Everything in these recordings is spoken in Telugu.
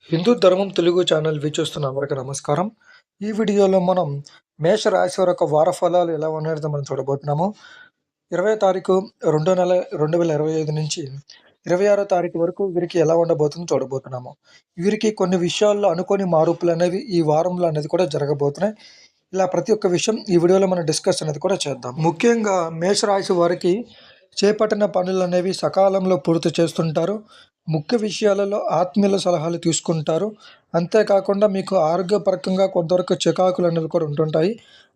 హిందూ ధర్మం తెలుగు ఛానల్ వీక్షిస్తున్న అందరికీ నమస్కారం. ఈ వీడియోలో మనం మేష రాశి వారి యొక్క వార ఫలాలు ఎలా ఉన్నాయో మనం చూడబోతున్నాము. 20 తారీఖు 2 నెల 2025 నుంచి 26 తారీఖు వరకు వీరికి ఎలా ఉండబోతుందో చూడబోతున్నాము. వీరికి కొన్ని విషయాల్లో అనుకోని మార్పులు అనేవి ఈ వారంలో అనేది కూడా జరగబోతున్నాయి. ఇలా ప్రతి ఒక్క విషయం ఈ వీడియోలో మనం డిస్కస్ అనేది కూడా చేద్దాం. ముఖ్యంగా మేషరాశి వారికి చేపట్టిన పనులనేవి సకాలంలో పూర్తి చేస్తుంటారు. ముఖ్య విషయాలలో ఆత్మీయుల సలహాలు తీసుకుంటారు. అంతేకాకుండా మీకు ఆరోగ్యపరంగా కొంతవరకు చికాకులు అనేవి కూడా ఉంటుంటాయి.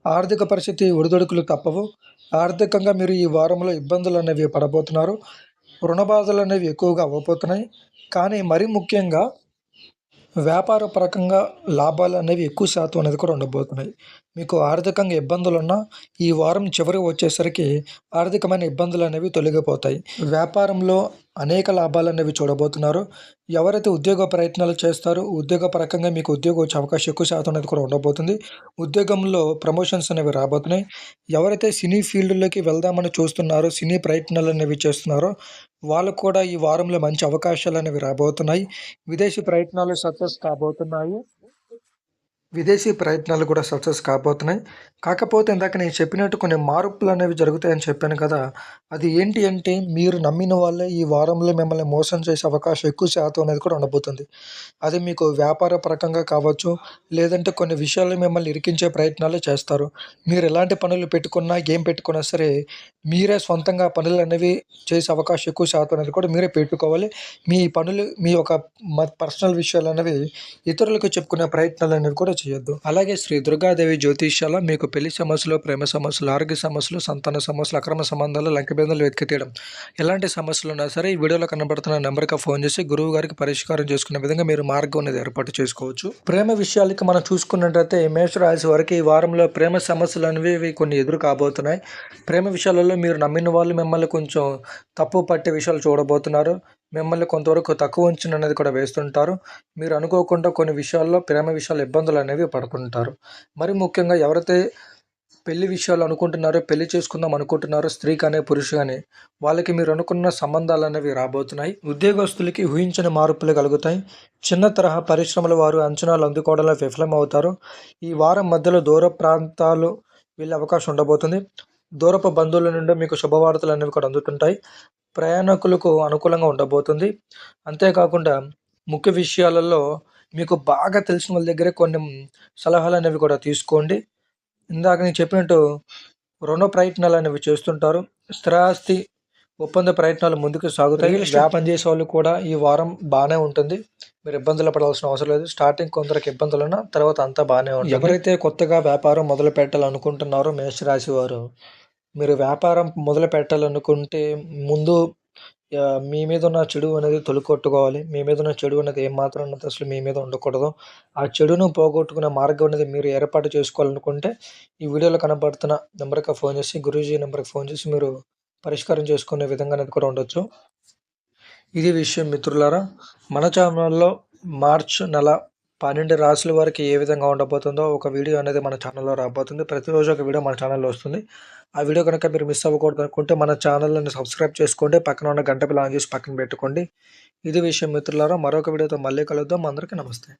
ఆర్థిక పరిస్థితి ఒడిదుడుకులు తప్పవు. ఆర్థికంగా మీరు ఈ వారంలో ఇబ్బందులు అనేవి పడబోతున్నారు. రుణ బాధలు అనేవి ఎక్కువగా అవ్వబోతున్నాయి. కానీ మరీ ముఖ్యంగా వ్యాపార పరకంగా లాభాలు అనేవి ఎక్కువ శాతం అనేది కూడా ఉండబోతున్నాయి. మీకు ఆర్థికంగా ఇబ్బందులున్నా ఈ వారం చివరి వచ్చేసరికి ఆర్థికమైన ఇబ్బందులు అనేవి తొలగిపోతాయి. వ్యాపారంలో అనేక లాభాలు అనేవి చూడబోతున్నారు. ఎవరైతే ఉద్యోగ ప్రయత్నాలు చేస్తారో ఉద్యోగ పరకంగా మీకు ఉద్యోగం వచ్చే అవకాశం ఎక్కువ శాతం అనేది కూడా ఉండబోతుంది. ఉద్యోగంలో ప్రమోషన్స్ అనేవి రాబోతున్నాయి. ఎవరైతే సినీ ఫీల్డ్లోకి వెళ్దామని చూస్తున్నారో సినీ ప్రయత్నాలు అనేవి చేస్తున్నారో వాళ్ళకు కూడా ఈ వారంలో మంచి అవకాశాలు అనేవి రాబోతున్నాయి. విదేశీ ప్రయత్నాలు సక్సెస్ కాబోతున్నాయి. విదేశీ ప్రయత్నాలు కూడా సక్సెస్ కాబోతున్నాయి. కాకపోతే ఇందాక నేను చెప్పినట్టు కొన్ని మార్పులు అనేవి జరుగుతాయని చెప్పాను కదా! అది ఏంటి అంటే మీరు నమ్మిన వాళ్ళే ఈ వారంలో మిమ్మల్ని మోసం చేసే అవకాశం ఎక్కువ శాతం అనేది కూడా ఉండబోతుంది. అది మీకు వ్యాపార పరకంగా కావచ్చు, లేదంటే కొన్ని విషయాల్లో మిమ్మల్ని ఇరికించే ప్రయత్నాలు చేస్తారు. మీరు ఎలాంటి పనులు పెట్టుకున్నా, ఏం పెట్టుకున్నా సరే మీరే సొంతంగా పనులనేవి చేసే అవకాశం ఎక్కువ శాతం అనేది కూడా మీరే పెట్టుకోవాలి. మీ పనులు మీ యొక్క పర్సనల్ విషయాలనేవి ఇతరులకు చెప్పుకునే ప్రయత్నాలు అనేవి కూడా చేయొద్దు. అలాగే శ్రీ దుర్గాదేవి జ్యోతిష్యాల మీకు పెళ్లి సమస్యలు, ప్రేమ సమస్యలు, ఆరోగ్య సమస్యలు, సంతాన సమస్యలు, అక్రమ సంబంధాలు, లంకెబేందాలు వెతికి తీయడం ఎలాంటి సమస్యలు ఉన్నా సరే ఈ వీడియోలో కనబడుతున్న నెంబర్కి ఫోన్ చేసి గురువు గారికి పరిష్కారం చేసుకునే విధంగా మీరు మార్గం అనేది ఏర్పాటు చేసుకోవచ్చు. ప్రేమ విషయాలకి మనం చూసుకున్నట్టయితే మేషరాశి వారికి ఈ వారంలో ప్రేమ సమస్యలు అనేవి కొన్ని ఎదురు కాబోతున్నాయి. ప్రేమ విషయాలలో మీరు నమ్మిన వాళ్ళు మిమ్మల్ని కొంచెం తప్పు పట్టే విషయాలు చూడబోతున్నారు. మిమ్మల్ని కొంతవరకు తక్కువ అంచనా అనేది కూడా వేస్తుంటారు. మీరు అనుకోకుండా కొన్ని విషయాల్లో ప్రేమ విషయాల్లో ఇబ్బందులు అనేవి పడుతుంటారు. మరి ముఖ్యంగా ఎవరైతే పెళ్లి విషయాలు అనుకుంటున్నారో, పెళ్లి చేసుకుందాం అనుకుంటున్నారో స్త్రీ కానీ పురుషు కానీ వాళ్ళకి మీరు అనుకున్న సంబంధాలు అనేవి రాబోతున్నాయి. ఉద్యోగస్తులకి ఊహించని మార్పులు కలుగుతాయి. చిన్న తరహా పరిశ్రమల వారు అంచనాలు అందుకోవడంలో విఫలమవుతారు. ఈ వారం మధ్యలో దూర ప్రాంతాలు వెళ్ళే అవకాశం ఉండబోతుంది. దూరపు బంధువుల నుండి మీకు శుభవార్తలు అనేవి కూడా అందుతుంటాయి. ప్రయాణికులకు అనుకూలంగా ఉండబోతుంది. అంతేకాకుండా ముఖ్య విషయాలలో మీకు బాగా తెలిసిన వాళ్ళ దగ్గర కొన్ని సలహాలు అనేవి కూడా తీసుకోండి. ఇందాక నేను చెప్పినట్టు రుణ ప్రయత్నాలు అనేవి చేస్తుంటారు. స్థిరాస్తి ఒప్పంద ప్రయత్నాలు ముందుకు సాగుతాయి. వ్యాపారం చేసే వాళ్ళు కూడా ఈ వారం బాగానే ఉంటుంది. మీరు ఇబ్బందులు పడాల్సిన అవసరం లేదు. స్టార్టింగ్ కొందరికి ఇబ్బందులు ఉన్నా తర్వాత అంతా బాగానే ఉంటుంది. ఎవరైతే కొత్తగా వ్యాపారం మొదలు పెట్టాలనుకుంటున్నారో మేషరాశి వారు మీరు వ్యాపారం మొదలు పెట్టాలనుకుంటే ముందు మీ మీద ఉన్న చెడు అనేది తొలికొట్టుకోవాలి. మీ మీద ఉన్న చెడు అనేది ఏమాత్రం ఉన్నది అసలు మీ మీద ఉండకూడదు. ఆ చెడును పోగొట్టుకునే మార్గం అనేది మీరు ఏర్పాటు చేసుకోవాలనుకుంటే ఈ వీడియోలో కనబడుతున్న నెంబర్కి ఫోన్ చేసి గురూజీ నెంబర్కి ఫోన్ చేసి మీరు పరిష్కారం చేసుకునే విధంగా అనేది కూడా ఉండొచ్చు. ఇది విషయం మిత్రులారా. మన ఛానల్లో మార్చ్ నెల 12 రాశుల వారికి ఏ విధంగా ఉండబోతుందో ఒక వీడియో అనేది మన ఛానల్లో రాబోతుంది. ప్రతిరోజు ఒక వీడియో మన ఛానల్లో వస్తుంది. ఆ వీడియో కనుక మీరు మిస్ అవ్వకూడదు అనుకుంటే మన ఛానల్ని సబ్స్క్రైబ్ చేసుకోండి. పక్కన ఉన్న గంట బిల్ ఆన్ చేసి పక్కన పెట్టుకోండి. ఇది విషయం మిత్రులారా. మరొక వీడియోతో మళ్ళీ కలుద్దాం. అందరికీ నమస్తే.